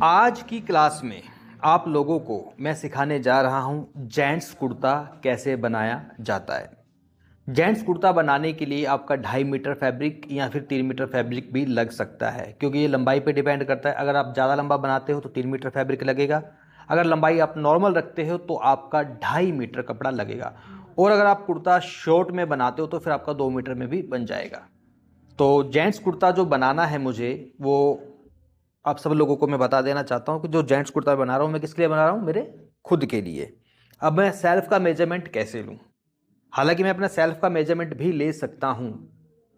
आज की क्लास में आप लोगों को मैं सिखाने जा रहा हूं जेंट्स कुर्ता कैसे बनाया जाता है। जेंट्स कुर्ता बनाने के लिए आपका 2.5 मीटर फैब्रिक या फिर 3 मीटर फैब्रिक भी लग सकता है, क्योंकि ये लंबाई पे डिपेंड करता है। अगर आप ज़्यादा लंबा बनाते हो तो 3 मीटर फैब्रिक लगेगा। अगर लंबाई आप नॉर्मल रखते हो तो आपका 2.5 मीटर कपड़ा लगेगा। और अगर आप कुर्ता शॉर्ट में बनाते हो तो फिर आपका 2 मीटर में भी बन जाएगा। तो जेंट्स कुर्ता जो बनाना है मुझे, वो आप सब लोगों को मैं बता देना चाहता हूँ कि जो जेंट्स कुर्ता बना रहा हूँ मैं किसके लिए बना रहा हूँ, मेरे खुद के लिए। अब मैं सेल्फ का मेजरमेंट कैसे लूँ? हालांकि मैं अपना सेल्फ का मेजरमेंट भी ले सकता हूँ,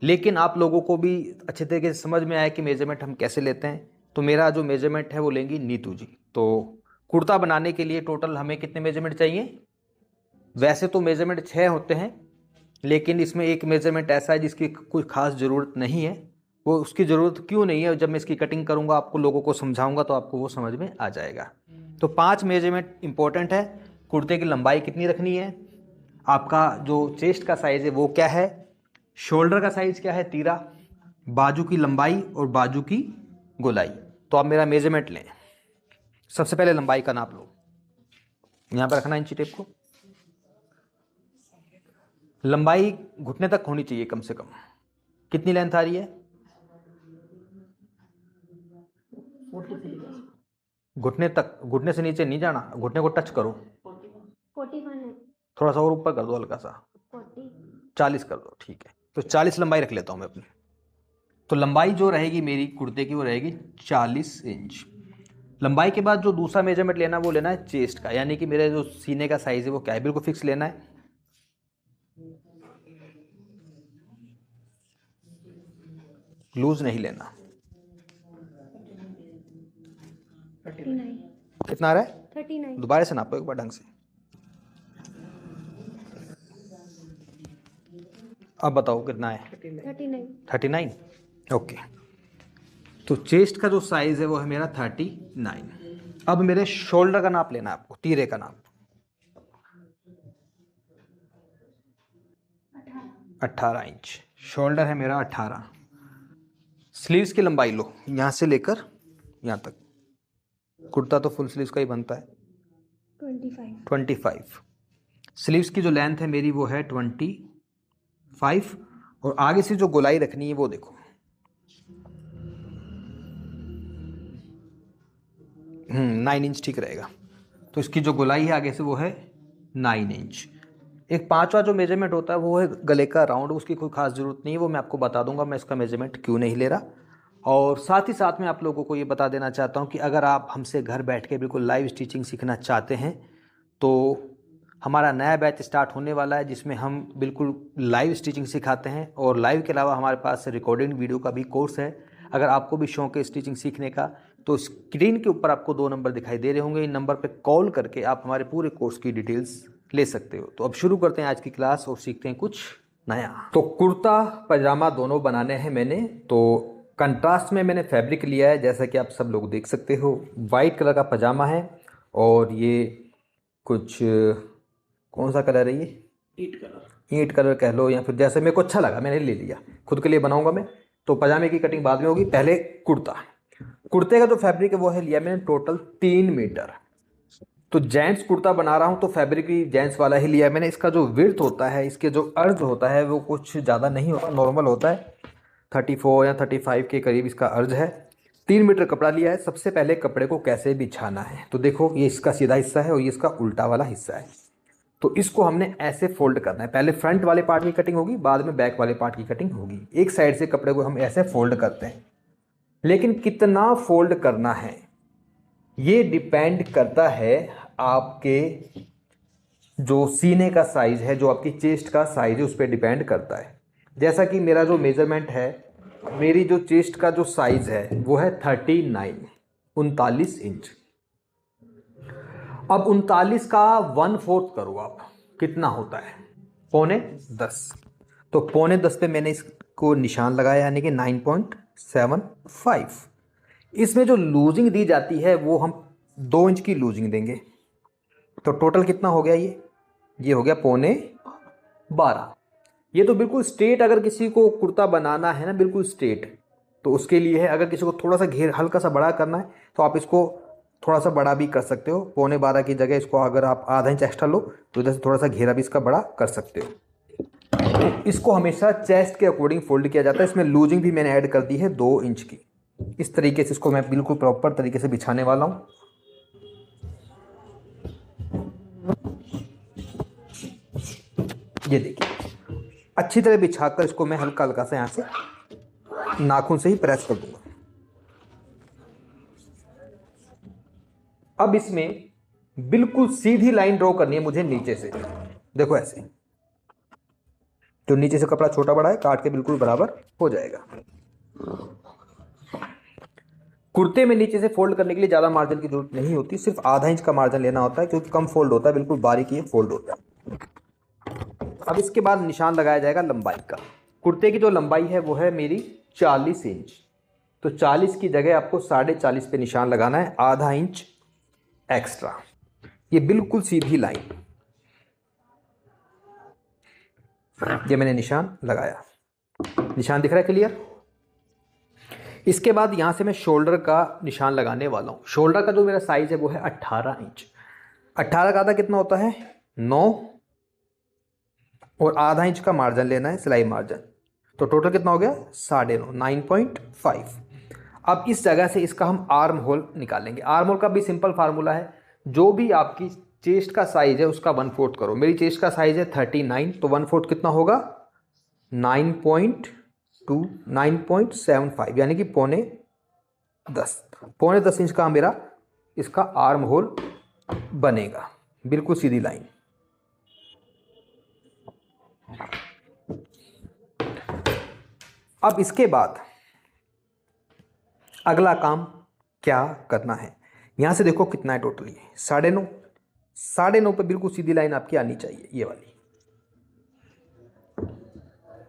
लेकिन आप लोगों को भी अच्छे तरीके से समझ में आए कि मेजरमेंट हम कैसे लेते हैं। तो मेरा जो मेजरमेंट है वो लेंगी नीतू जी। तो कुर्ता बनाने के लिए टोटल हमें कितने मेजरमेंट चाहिए? वैसे तो मेजरमेंट 6 होते हैं, लेकिन इसमें एक मेजरमेंट ऐसा है जिसकी कोई ख़ास ज़रूरत नहीं है। वो उसकी ज़रूरत क्यों नहीं है, जब मैं इसकी कटिंग करूँगा आपको लोगों को समझाऊंगा तो आपको वो समझ में आ जाएगा। तो 5 मेजरमेंट इंपॉर्टेंट है। कुर्ते की लंबाई कितनी रखनी है, आपका जो चेस्ट का साइज़ है वो क्या है, शोल्डर का साइज़ क्या है, तीरा, बाजू की लंबाई और बाजू की गोलाई। तो आप मेरा मेजरमेंट लें। सबसे पहले लंबाई का नाप लो, यहाँ पर रखना इंची टेप को। लंबाई घुटने तक होनी चाहिए कम से कम। कितनी लेंथ आ रही है? घुटने तक, घुटने से नीचे नहीं जाना, घुटने को टच करो। 41 है। थोड़ा सा और ऊपर कर दो, हल्का सा 40। 40 कर दो, ठीक है। तो 40 लंबाई रख लेता हूँ मैं अपनी। तो लंबाई जो रहेगी मेरी कुर्ते की वो रहेगी 40 इंच। लंबाई के बाद जो दूसरा मेजरमेंट लेना वो लेना है चेस्ट का, यानी कि मेरे जो सीने का साइज है वो क्या है, बिल्कुल फिक्स लेना है। लूज नहीं लेना। 39। कितना आ रहा है? 39। दोबारा से नापो एक बार ढंग से। अब बताओ कितना है? 39। 39। ओके। तो चेस्ट का जो साइज है वो है मेरा 39। अब मेरे शोल्डर का नाप लेना है आपको, तीरे का नाप। 18 इंच शोल्डर है मेरा, 18। स्लीव्स की लंबाई लो, यहाँ से लेकर यहाँ तक। कुर्ता तो फुल स्लीव्स का ही बनता है। 25। स्लीव्स की जो लेंथ है मेरी वो है 25। और आगे से जो गोलाई रखनी है वो देखो, 9 इंच ठीक रहेगा। तो इसकी जो गोलाई है आगे से वो है 9 इंच। एक 5वां जो मेजरमेंट होता है वो है गले का राउंड। उसकी कोई खास ज़रूरत नहीं है, वो मैं आपको बता दूंगा मैं इसका मेजरमेंट क्यों नहीं ले रहा। और साथ ही साथ मैं आप लोगों को ये बता देना चाहता हूँ कि अगर आप हमसे घर बैठ के बिल्कुल लाइव स्टिचिंग सीखना चाहते हैं तो हमारा नया बैच स्टार्ट होने वाला है, जिसमें हम बिल्कुल लाइव स्टिचिंग सिखाते हैं। और लाइव के अलावा हमारे पास रिकॉर्डिंग वीडियो का भी कोर्स है। अगर आपको भी शौक है स्टिचिंग सीखने का तो स्क्रीन के ऊपर आपको 2 नंबर दिखाई दे रहे होंगे। इन नंबर पर कॉल करके आप हमारे पूरे कोर्स की डिटेल्स ले सकते हो। तो अब शुरू करते हैं आज की क्लास और सीखते हैं कुछ नया। तो कुर्ता पजामा दोनों बनाने हैं मैंने। तो कंट्रास्ट में मैंने फैब्रिक लिया है, जैसा कि आप सब लोग देख सकते हो। वाइट कलर का पजामा है और ये कुछ कौन सा कलर है ये? ईंट कलर कह लो, या फिर जैसे मेरे को अच्छा लगा मैंने ले लिया। खुद के लिए बनाऊंगा मैं, तो पजामे की कटिंग बाद में होगी। पहले कुर्ता। कुर्ते का जो फैब्रिक है वो है लिया मैंने टोटल 3 मीटर। तो जेंट्स कुर्ता बना रहा हूँ तो फैब्रिक भी जेंट्स वाला ही लिया मैंने। इसका जो विड्थ होता है, इसके जो अर्ज होता है वो कुछ ज़्यादा नहीं होता, नॉर्मल होता है। 34 या 35 के करीब इसका अर्ज है। 3 मीटर कपड़ा लिया है। सबसे पहले कपड़े को कैसे बिछाना है, तो देखो ये इसका सीधा हिस्सा है और ये इसका उल्टा वाला हिस्सा है। तो इसको हमने ऐसे फोल्ड करना है। पहले फ्रंट वाले पार्ट की कटिंग होगी, बाद में बैक वाले पार्ट की कटिंग होगी। एक साइड से कपड़े को हम ऐसे फोल्ड करते हैं, लेकिन कितना फोल्ड करना है ये डिपेंड करता है आपके जो सीने का साइज है, जो आपकी चेस्ट का साइज है उस पर डिपेंड करता है। जैसा कि मेरा जो मेजरमेंट है, मेरी जो चेस्ट का जो साइज है वो है 39 इंच। अब 39 का 1/4 करो आप, कितना होता है? 9.25। तो 9.25 पे मैंने इसको निशान लगाया, यानी कि 9.75। इसमें जो लूजिंग दी जाती है वो हम 2 इंच की लूजिंग देंगे। तो टोटल कितना हो गया ये हो गया 9.25। ये तो बिल्कुल स्ट्रेट, अगर किसी को कुर्ता बनाना है ना बिल्कुल स्ट्रेट, तो उसके लिए है। अगर किसी को थोड़ा सा घेर हल्का सा बड़ा करना है तो आप इसको थोड़ा सा बड़ा भी कर सकते हो। 11.25 की जगह इसको अगर आप आधा इंच एक्स्ट्रा लो तो इधर से थोड़ा सा घेरा भी इसका बड़ा कर सकते हो। तो इसको हमेशा चेस्ट के अकॉर्डिंग फोल्ड किया जाता है। इसमें लूजिंग भी मैंने ऐड कर दी है 2 इंच की। इस तरीके से इसको मैं बिल्कुल प्रॉपर तरीके से बिछाने वाला हूँ। ये देखिए, अच्छी तरह बिछाकर इसको मैं हल्का हल्का सा यहाँ से नाखून से ही प्रेस कर दूंगा। अब इसमें बिल्कुल सीधी लाइन ड्रॉ करनी है मुझे नीचे से। देखो ऐसे, जो नीचे से कपड़ा छोटा बड़ा है काट के बिल्कुल बराबर हो जाएगा। कुर्ते में नीचे से फोल्ड करने के लिए ज़्यादा मार्जिन की जरूरत नहीं होती, सिर्फ आधा इंच का मार्जिन लेना होता है क्योंकि कम फोल्ड होता है, बिल्कुल बारीक ये फोल्ड होता है। अब इसके बाद निशान लगाया जाएगा लंबाई का। कुर्ते की जो लंबाई है वो है मेरी 40 इंच, तो 40 की जगह आपको 40.5 पे निशान लगाना है, आधा इंच एक्स्ट्रा। ये बिल्कुल सीधी लाइन, ये मैंने निशान लगाया। निशान दिख रहा है क्लियर? इसके बाद यहां से मैं शोल्डर का निशान लगाने वाला हूं। शोल्डर का जो मेरा साइज है वो है 18 इंच। 18 का आधा कितना होता है? 9, और आधा इंच का मार्जिन लेना है, सिलाई मार्जिन। तो टोटल कितना हो गया? 9.5, 9.5। अब इस जगह से इसका हम आर्म होल निकालेंगे। आर्म होल का भी सिंपल फार्मूला है, जो भी आपकी चेस्ट का साइज है उसका 1/4 करो। मेरी चेस्ट का साइज है 39, तो 1/4 कितना होगा? 9.2, 9.75, यानी कि पौने 10 इंच का मेरा इसका आर्म होल बनेगा, बिल्कुल सीधी लाइन। अब इसके बाद अगला काम क्या करना है? यहां से देखो कितना है टोटल, ये 9.5। 9.5 पे बिल्कुल सीधी लाइन आपकी आनी चाहिए, ये वाली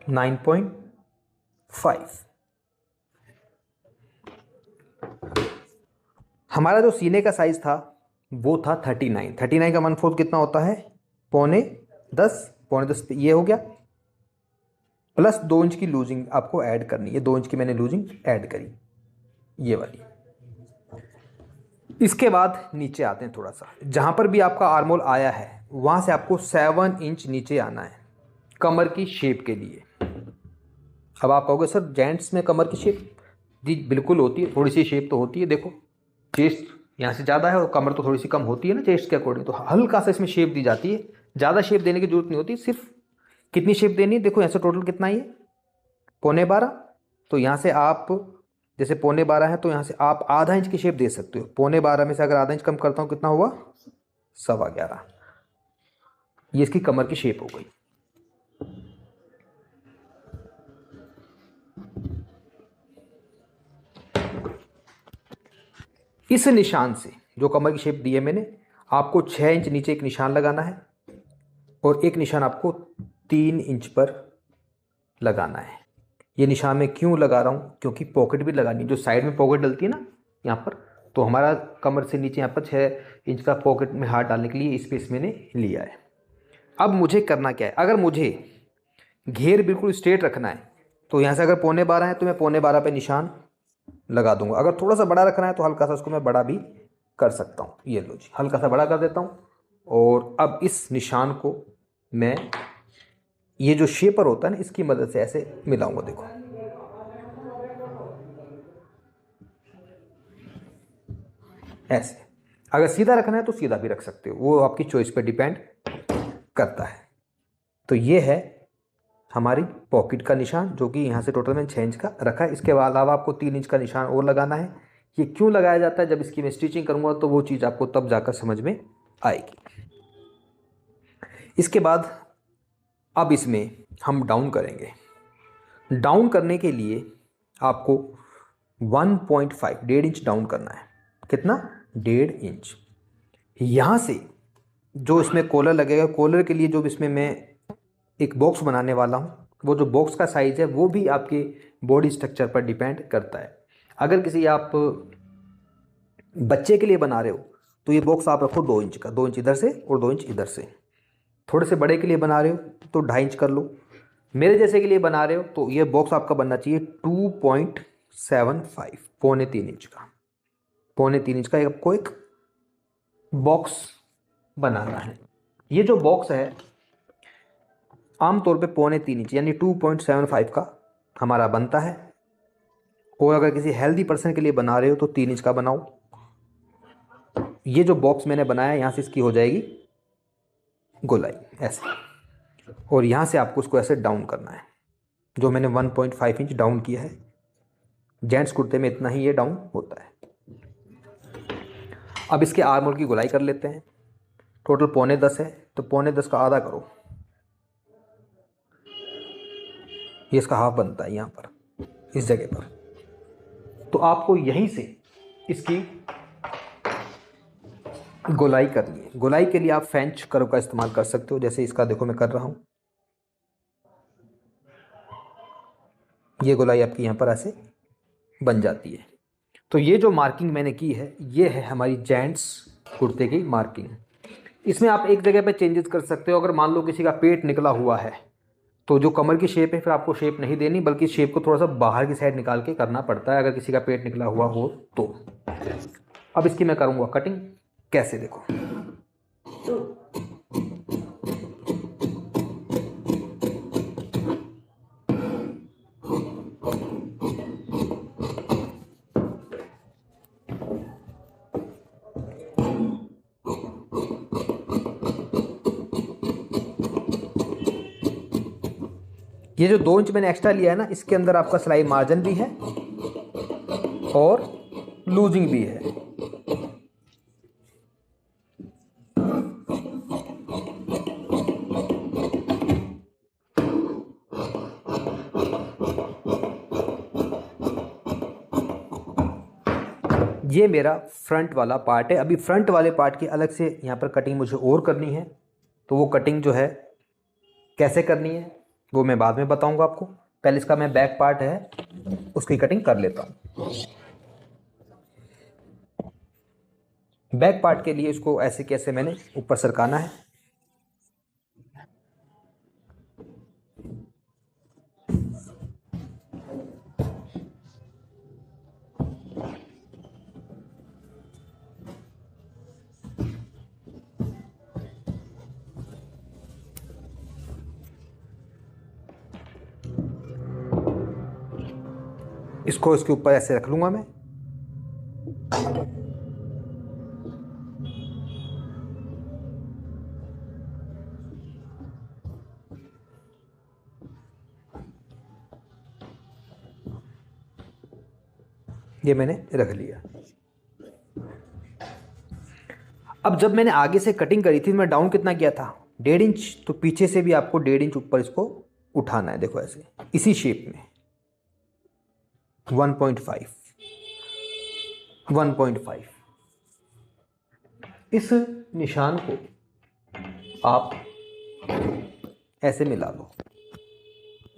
9.5। हमारा जो सीने का साइज था वो था 39। 39 का 1/4 कितना होता है? पौने 10। पौने 10 पे ये हो गया, प्लस 2 इंच की लूजिंग आपको ऐड करनी है। 2 इंच की मैंने लूजिंग ऐड करी, ये वाली। इसके बाद नीचे आते हैं थोड़ा सा, जहां पर भी आपका आर्म होल आया है वहां से आपको 7 इंच नीचे आना है कमर की शेप के लिए। अब आप कहोगे सर जेंट्स में कमर की शेप? जी बिल्कुल होती है, थोड़ी सी शेप तो होती है। देखो चेस्ट यहाँ से ज़्यादा है और कमर तो थोड़ी सी कम होती है ना चेस्ट के अकॉर्डिंग, तो हल्का सा इसमें शेप दी जाती है। ज़्यादा शेप देने की जरूरत नहीं होती, सिर्फ कितनी शेप देनी है देखो। यहाँ से टोटल कितना ही है? 11.25। तो यहाँ से आप जैसे 11.25 है तो यहाँ से आप आधा इंच की शेप दे सकते हो। 11.25 में से अगर आधा इंच कम करता हूँ कितना हुआ? 11.25। ये इसकी कमर की शेप हो गई। इस निशान से जो कमर की शेप दी है मैंने, आपको 6 इंच नीचे एक निशान लगाना है और एक निशान आपको 3 इंच पर लगाना है। ये निशान मैं क्यों लगा रहा हूँ? क्योंकि पॉकेट भी लगानी है। जो साइड में पॉकेट डलती है ना यहाँ पर, तो हमारा कमर से नीचे यहाँ पर 6 इंच का पॉकेट में हाथ डालने के लिए स्पेस मैंने लिया है। अब मुझे करना क्या है? अगर मुझे घेर बिल्कुल स्ट्रेट रखना है तो यहाँ से अगर 11.25 है तो मैं 11.25 पे निशान लगा दूंगा। अगर थोड़ा सा बड़ा रखना है तो हल्का सा उसको मैं बड़ा भी कर सकता हूँ। ये लो जी, हल्का सा बड़ा कर देता हूँ। और अब इस निशान को मैं ये जो शेपर होता है ना इसकी मदद से ऐसे मिलाऊंगा। देखो ऐसे। अगर सीधा रखना है तो सीधा भी रख सकते हो, वो आपकी चॉइस पे डिपेंड करता है। तो ये है हमारी पॉकेट का निशान, जो कि यहाँ से टोटल मैंने 6 इंच का रखा है। इसके अलावा आपको 3 इंच का निशान और लगाना है। ये क्यों लगाया जाता है, जब इसकी मैं स्टिचिंग करूँगा तो वो चीज़ आपको तब जाकर समझ में आएगी। इसके बाद अब इसमें हम डाउन करेंगे। डाउन करने के लिए आपको 1.5, 1.5 इंच डाउन करना है। कितना? 1.5 इंच। यहाँ से जो इसमें कॉलर लगेगा, कॉलर के लिए जो इसमें मैं एक बॉक्स बनाने वाला हूँ, वो जो बॉक्स का साइज़ है वो भी आपके बॉडी स्ट्रक्चर पर डिपेंड करता है। अगर किसी आप बच्चे के लिए बना रहे हो तो ये बॉक्स आप रखो 2 इंच का, 2 इंच इधर से और 2 इंच इधर से। थोड़े से बड़े के लिए बना रहे हो तो 2.5 इंच कर लो। मेरे जैसे के लिए बना रहे हो तो ये बॉक्स आपका बनना चाहिए 2.75, पौने 3 इंच का। 3.25 इंच का आपको एक बॉक्स बनाना है। ये जो बॉक्स है आमतौर पे 3.25 इंच यानी 2.75 का हमारा बनता है, और अगर किसी हेल्दी पर्सन के लिए बना रहे हो तो 3 इंच का बनाओ। ये जो बॉक्स मैंने बनाया यहाँ से इसकी हो जाएगी गोलाई ऐसे, और यहाँ से आपको उसको ऐसे डाउन करना है, जो मैंने 1.5 इंच डाउन किया है। जेंट्स कुर्ते में इतना ही ये डाउन होता है। अब इसके आर्म होल की गोलाई कर लेते हैं। टोटल 9.25 है तो 9.25 का आधा करो, ये इसका हाफ बनता है यहाँ पर इस जगह पर। तो आपको यहीं से इसकी गोलाई करनी है। गोलाई के लिए आप फ्रेंच कर्व का इस्तेमाल कर सकते हो, जैसे इसका देखो मैं कर रहा हूँ। ये गोलाई आपकी यहाँ पर ऐसे बन जाती है। तो ये जो मार्किंग मैंने की है ये है हमारी जेंट्स कुर्ते की मार्किंग। इसमें आप एक जगह पे चेंजेस कर सकते हो। अगर मान लो किसी का पेट निकला हुआ है तो जो कमर की शेप है फिर आपको शेप नहीं देनी, बल्कि शेप को थोड़ा सा बाहर की साइड निकाल के करना पड़ता है अगर किसी का पेट निकला हुआ हो तो। अब इसकी मैं करूँगा कटिंग, कैसे देखो। ये जो 2 इंच मैंने एक्स्ट्रा लिया है ना, इसके अंदर आपका सिलाई मार्जिन भी है और लूजिंग भी है। ये मेरा फ्रंट वाला पार्ट है। अभी फ्रंट वाले पार्ट की अलग से यहाँ पर कटिंग मुझे और करनी है, तो वो कटिंग जो है कैसे करनी है वो मैं बाद में बताऊंगा आपको। पहले इसका मैं बैक पार्ट है उसकी कटिंग कर लेता हूँ। बैक पार्ट के लिए इसको ऐसे कैसे मैंने ऊपर सरकाना है। इसको इसके ऊपर ऐसे रख लूंगा मैं। ये मैंने रख लिया। अब जब मैंने आगे से कटिंग करी थी मैं डाउन कितना किया था, 1.5 इंच। तो पीछे से भी आपको 1.5 इंच ऊपर इसको उठाना है। देखो ऐसे इसी शेप में 1.5 इस निशान को आप ऐसे मिला लो।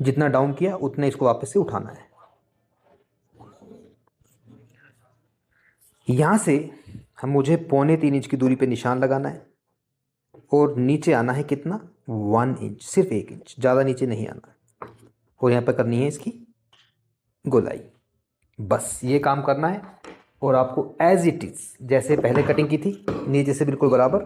जितना डाउन किया उतना इसको वापस से उठाना है। यहां से मुझे 3.25 इंच की दूरी पे निशान लगाना है और नीचे आना है कितना, 1 इंच, सिर्फ 1 इंच, ज़्यादा नीचे नहीं आना। और यहाँ पे करनी है इसकी गोलाई। बस ये काम करना है और आपको एज इट इज़ जैसे पहले कटिंग की थी नीचे से बिल्कुल बराबर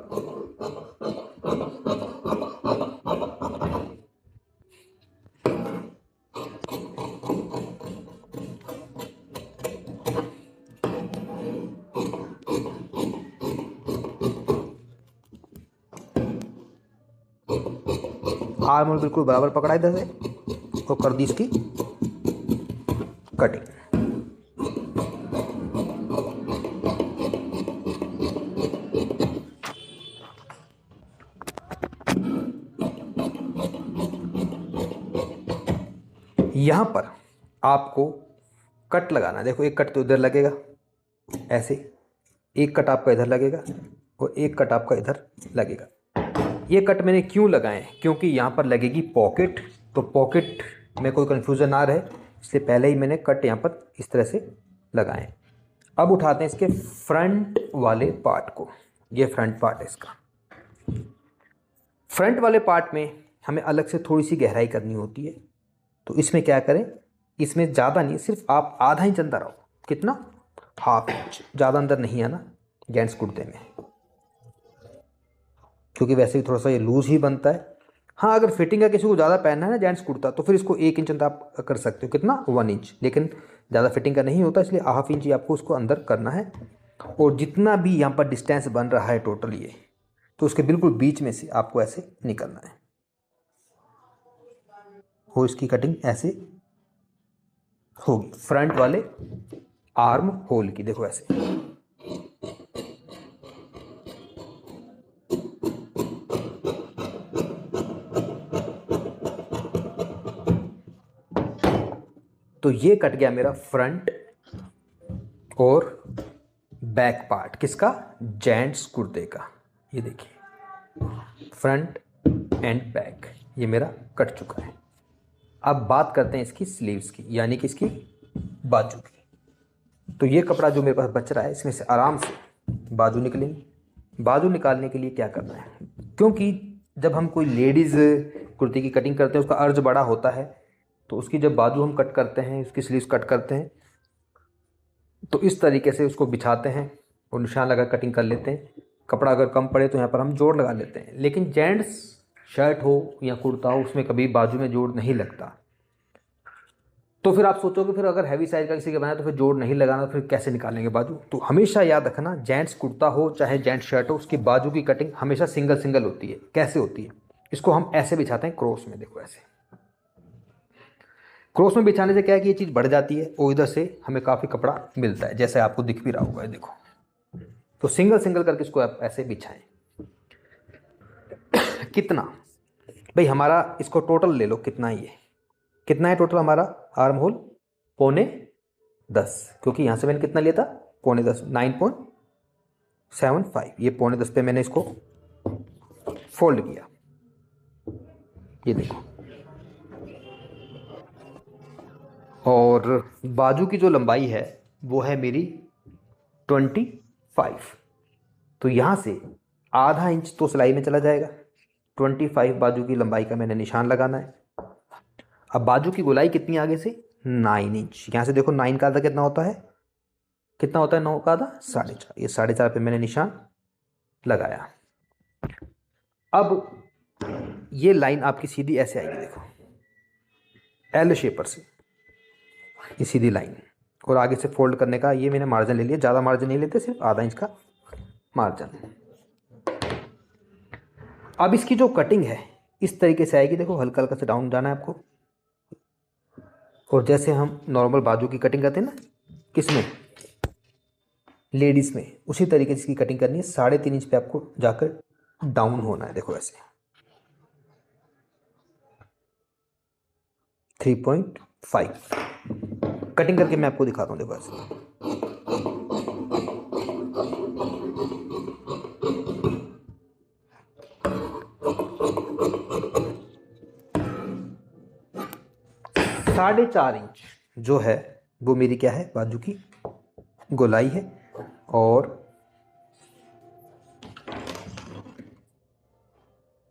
आर्म होल बिल्कुल बराबर पकड़ा इधर से और कर दी इसकी कटिंग। यहां पर आपको कट लगाना है। देखो एक कट तो इधर लगेगा ऐसे, एक कट आपका इधर लगेगा और एक कट आपका इधर लगेगा। ये कट मैंने क्यों लगाए, क्योंकि यहाँ पर लगेगी पॉकेट, तो पॉकेट में कोई कन्फ्यूज़न ना रहे इसलिए पहले ही मैंने कट यहाँ पर इस तरह से लगाए। अब उठाते हैं इसके फ्रंट वाले पार्ट को। ये फ्रंट पार्ट है इसका। फ्रंट वाले पार्ट में हमें अलग से थोड़ी सी गहराई करनी होती है। तो इसमें क्या करें, इसमें ज़्यादा नहीं, सिर्फ आप आधा इंच अंदर आओ। कितना, हाफ इंच, ज़्यादा अंदर नहीं आना जेंट्स कुर्ते में, क्योंकि वैसे भी थोड़ा सा ये लूज ही बनता है। हाँ, अगर फिटिंग का किसी को ज़्यादा पहनना है ना जेंट्स कुर्ता, तो फिर इसको 1 इंच अंदर आप कर सकते हो, कितना 1 इंच, लेकिन ज़्यादा फिटिंग का नहीं होता, इसलिए हाफ इंच ही आपको उसको अंदर करना है। और जितना भी यहाँ पर डिस्टेंस बन रहा है टोटल ये, तो उसके बिल्कुल बीच में से आपको ऐसे निकलना है, हो इसकी कटिंग ऐसे होगी फ्रंट वाले आर्म होल की, देखो ऐसे। तो ये कट गया मेरा फ्रंट और बैक पार्ट किसका, जेंट्स कुर्ते का। ये देखिए फ्रंट एंड बैक ये मेरा कट चुका है। अब बात करते हैं इसकी स्लीव्स की, यानी कि इसकी बाजू की। तो ये कपड़ा जो मेरे पास बच रहा है, इसमें से आराम से बाजू निकलेंगी। बाजू निकालने के लिए क्या करना है, क्योंकि जब हम कोई लेडीज़ कुर्ती की कटिंग करते हैं उसका अर्ज बड़ा होता है, तो उसकी जब बाजू हम कट करते हैं, उसकी स्लीव्स कट करते हैं, तो इस तरीके से उसको बिछाते हैं और निशान लगा कटिंग कर लेते हैं। कपड़ा अगर कम पड़े तो यहाँ पर हम जोड़ लगा लेते हैं, लेकिन जेंट्स शर्ट हो या कुर्ता हो उसमें कभी बाजू में जोड़ नहीं लगता। तो फिर आप सोचोगे फिर अगर हैवी साइज का किसी का बनाया तो फिर जोड़ नहीं लगाना, तो फिर कैसे निकालेंगे बाजू। तो हमेशा याद रखना, जेंट्स कुर्ता हो चाहे जेंट्स शर्ट हो, उसकी बाजू की कटिंग हमेशा सिंगल सिंगल होती है। कैसे होती है, इसको हम ऐसे बिछाते हैं क्रॉस में, देखो ऐसे। क्रॉस में बिछाने से क्या है कि ये चीज़ बढ़ जाती है और इधर से हमें काफ़ी कपड़ा मिलता है, जैसे आपको दिख भी रहा होगा, देखो। तो सिंगल सिंगल करके इसको आप ऐसे बिछाएं। कितना भाई, हमारा इसको टोटल ले लो, कितना ही है, कितना है टोटल हमारा आर्म होल, 9.5, क्योंकि यहाँ से मैंने कितना लिया था 9.5, 9.75। ये 9.5 पे मैंने इसको फोल्ड किया, ये देखो। और बाजू की जो लंबाई है वो है मेरी 25। तो यहाँ से आधा इंच तो सिलाई में चला जाएगा। 25 बाजू की लंबाई का मैंने निशान लगाना है। अब बाजू की गोलाई कितनी आगे से, 9 इंच। यहाँ से देखो 9 का आधा कितना होता है, कितना होता है 9 का आधा, 4.5। ये 4.5 पे मैंने निशान लगाया। अब ये लाइन आपकी सीधी ऐसे आएगी, देखो एल शेपर से ये सीधी लाइन, और आगे से फोल्ड करने का ये मैंने मार्जिन ले लिया, ज़्यादा मार्जिन नहीं लेते, सिर्फ आधा इंच का मार्जिन। अब इसकी जो कटिंग है इस तरीके से आएगी, देखो हल्का हल्का से डाउन जाना है आपको। और जैसे हम नॉर्मल बाजू की कटिंग करते हैं ना, किसमें, लेडीज़ में, उसी तरीके से इसकी कटिंग करनी है। 3.5 इंच पे आपको जाकर डाउन होना है, देखो ऐसे 3.5 कटिंग करके मैं आपको दिखाता हूँ, देखो ऐसे। साढ़े 4 इंच जो है वो मेरी क्या है, बाजू की गोलाई है। और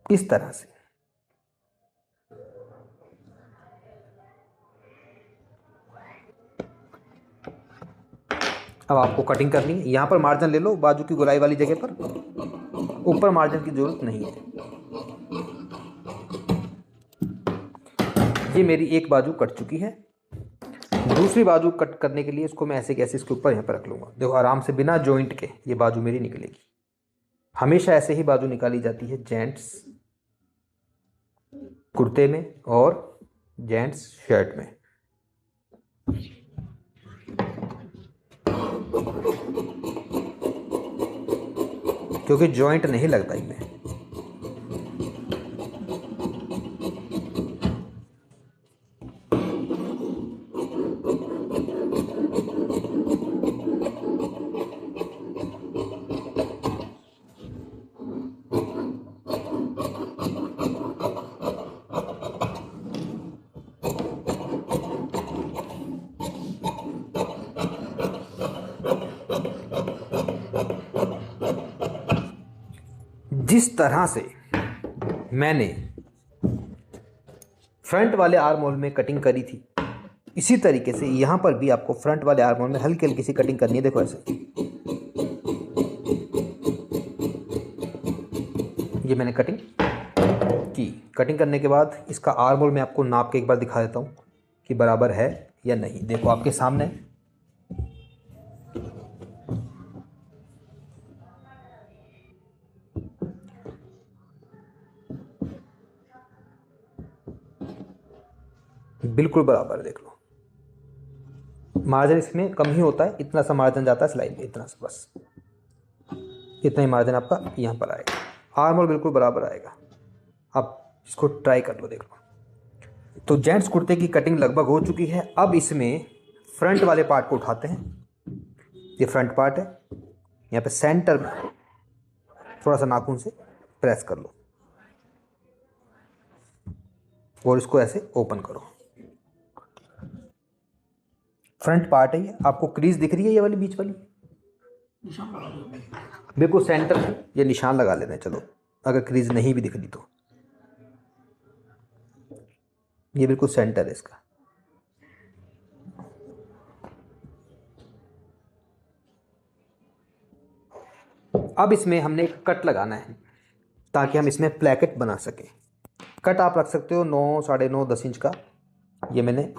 इस तरह से अब आपको कटिंग करनी है। यहाँ पर मार्जिन ले लो बाजू की गोलाई वाली जगह पर, ऊपर मार्जिन की जरूरत नहीं है। ये मेरी एक बाजू कट चुकी है। दूसरी बाजू कट करने के लिए इसको मैं ऐसे कैसे इसके ऊपर यहाँ पर रख लूँगा, देखो आराम से बिना जॉइंट के ये बाजू मेरी निकलेगी। हमेशा ऐसे ही बाजू निकाली जाती है जेंट्स कुर्ते में और जेंट्स शर्ट में। क्योंकि जॉइंट नहीं लगता इनमें। जिस तरह से मैंने फ्रंट वाले आर्म होल में कटिंग करी थी इसी तरीके से यहाँ पर भी आपको फ्रंट वाले आर्म होल में हल्की हल्की सी कटिंग करनी है। देखो ऐसे, ये मैंने कटिंग की। कटिंग करने के बाद इसका आर्म होल मैं आपको नाप के एक बार दिखा देता हूँ कि बराबर है या नहीं। देखो आपके सामने, बिल्कुल बराबर है। देख लो, मार्जिन इसमें कम ही होता है, इतना सा मार्जिन जाता है सिलाई में, इतना सा बस, इतना ही मार्जिन आपका यहाँ पर आएगा। आर्म होल बिल्कुल बराबर आएगा। आप इसको ट्राई कर लो, देख लो। तो जेंट्स कुर्ते की कटिंग लगभग हो चुकी है। अब इसमें फ्रंट वाले पार्ट को उठाते हैं। ये फ्रंट पार्ट है, यहाँ पे सेंटर में थोड़ा सा नाखून से प्रेस कर लो और इसको ऐसे ओपन करो। फ्रंट पार्ट है ये, आपको क्रीज दिख रही है ये वाली बीच वाली, बिल्कुल सेंटर में ये निशान लगा लेना है। चलो, अगर क्रीज नहीं भी दिख रही तो ये बिल्कुल सेंटर है इसका। अब इसमें हमने एक कट लगाना है ताकि हम इसमें प्लैकेट बना सकें। कट आप रख सकते हो 9, 9.5, 10 इंच का। ये मैंने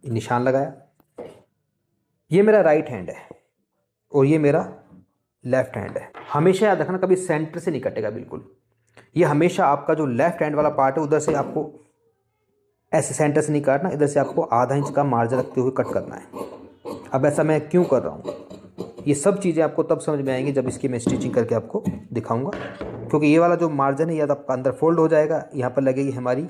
निशान लगाया। ये मेरा राइट हैंड है और ये मेरा लेफ्ट हैंड है। हमेशा याद रखना, कभी सेंटर से नहीं कटेगा बिल्कुल। ये हमेशा आपका जो लेफ्ट हैंड वाला पार्ट है उधर से आपको ऐसे सेंटर से नहीं काटना, इधर से आपको आधा इंच का मार्जिन रखते हुए कट करना है। अब ऐसा मैं क्यों कर रहा हूँ, ये सब चीज़ें आपको तब समझ में आएंगी जब इसकी मैं स्टिचिंग करके आपको दिखाऊंगा। क्योंकि ये वाला जो मार्जिन है या तो आपका अंदर फोल्ड हो जाएगा, यहाँ पर लगेगी हमारी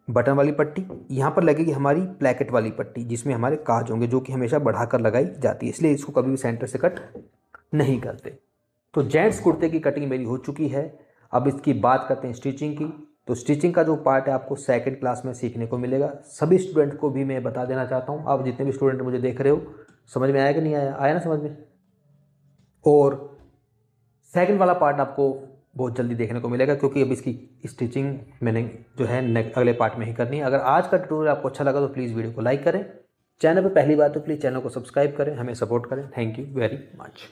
बटन वाली पट्टी, यहाँ पर लगेगी हमारी प्लैकेट वाली पट्टी जिसमें हमारे काज होंगे, जो कि हमेशा बढ़ाकर लगाई जाती है। इसलिए इसको कभी भी सेंटर से कट नहीं करते। तो जेंट्स कुर्ते की कटिंग मेरी हो चुकी है। अब इसकी बात करते हैं स्टिचिंग की। तो स्टिचिंग का जो पार्ट है आपको सेकंड क्लास में सीखने को मिलेगा। सभी स्टूडेंट को भी मैं बता देना चाहता हूँ, आप जितने भी स्टूडेंट मुझे देख रहे हो, समझ में आया कि नहीं आया? आया ना समझ में? और सेकंड वाला पार्ट आपको बहुत जल्दी देखने को मिलेगा, क्योंकि अब इसकी स्टिचिंग मैंने जो है अगले पार्ट में ही करनी है। अगर आज का ट्यूटोरियल आपको अच्छा लगा तो प्लीज़ वीडियो को लाइक करें। चैनल पर पहली बार तो प्लीज़ चैनल को सब्सक्राइब करें, हमें सपोर्ट करें। Thank you very much.